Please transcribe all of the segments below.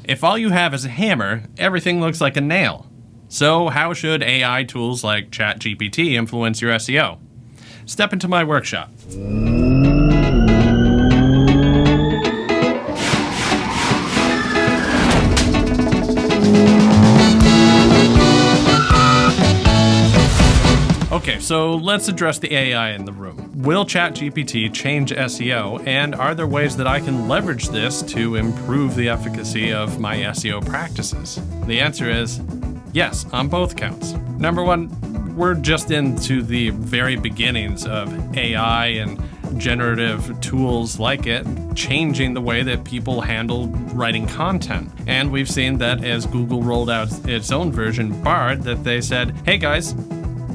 If all you have is a hammer, everything looks like a nail. So how should AI tools like ChatGPT influence your SEO? Step into my workshop. Okay, so let's address the AI in the room. Will ChatGPT change SEO, and are there ways that I can leverage this to improve the efficacy of my SEO practices? The answer is yes, on both counts. Number one, we're just into the very beginnings of AI and generative tools like it changing the way that people handle writing content. And we've seen that as Google rolled out its own version, Bard, that they said, hey guys,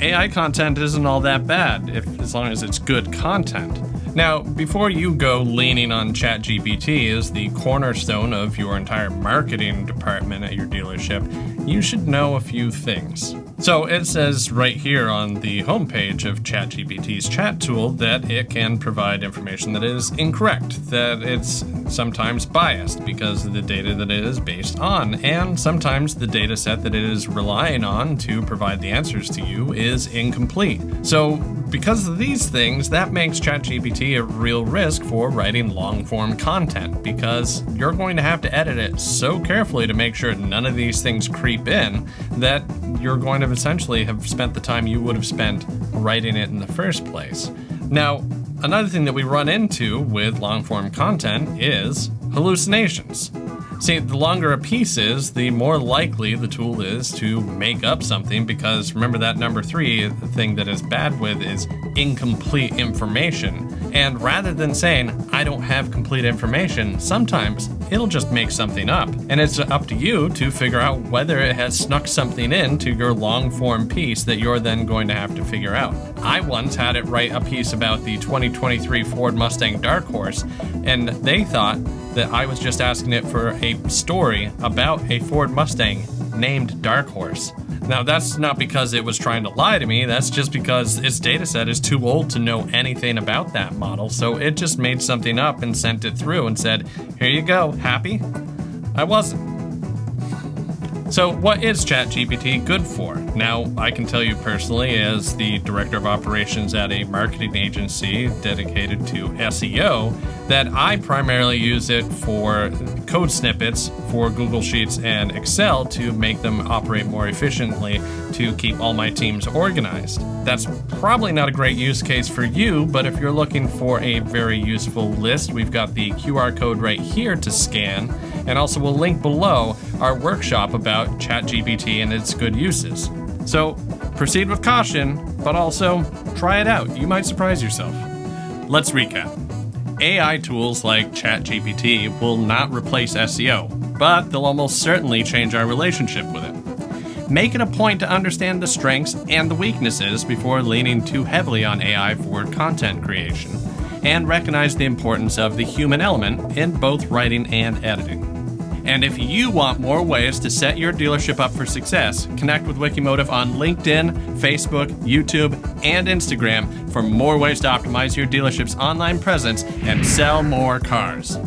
AI content isn't all that bad as long as it's good content. Now, before you go leaning on ChatGPT as the cornerstone of your entire marketing department at your dealership, you should know a few things. So it says right here on the homepage of ChatGPT's chat tool that it can provide information that is incorrect, that it's sometimes biased because of the data that it is based on, and sometimes the data set that it is relying on to provide the answers to you is incomplete. So because of these things, that makes ChatGPT a real risk for writing long-form content, because you're going to have to edit it so carefully to make sure none of these things creep in that you're going to essentially have spent the time you would have spent writing it in the first place. Now, another thing that we run into with long-form content is hallucinations. See, the longer a piece is, the more likely the tool is to make up something, because remember that number 3, the thing that is bad with is incomplete information. And rather than saying, I don't have complete information, sometimes it'll just make something up. And it's up to you to figure out whether it has snuck something into your long form piece that you're then going to have to figure out. I once had it write a piece about the 2023 Ford Mustang Dark Horse, and they thought that I was just asking it for a story about a Ford Mustang named Dark Horse. Now, that's not because it was trying to lie to me, that's just because its dataset is too old to know anything about that model, so it just made something up and sent it through and said, here you go, happy? I wasn't. So what is ChatGPT good for? Now, I can tell you personally, as the director of operations at a marketing agency dedicated to SEO, that I primarily use it for code snippets for Google Sheets and Excel to make them operate more efficiently to keep all my teams organized. That's probably not a great use case for you, but if you're looking for a very useful list, we've got the QR code right here to scan, and also we'll link below our workshop about ChatGPT and its good uses. So proceed with caution, but also try it out. You might surprise yourself. Let's recap. AI tools like ChatGPT will not replace SEO, but they'll almost certainly change our relationship with it. Make it a point to understand the strengths and the weaknesses before leaning too heavily on AI for content creation, and recognize the importance of the human element in both writing and editing. And if you want more ways to set your dealership up for success, connect with Wikimotive on LinkedIn, Facebook, YouTube, and Instagram for more ways to optimize your dealership's online presence and sell more cars.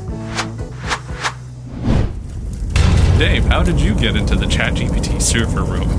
Dave, how did you get into the ChatGPT server room?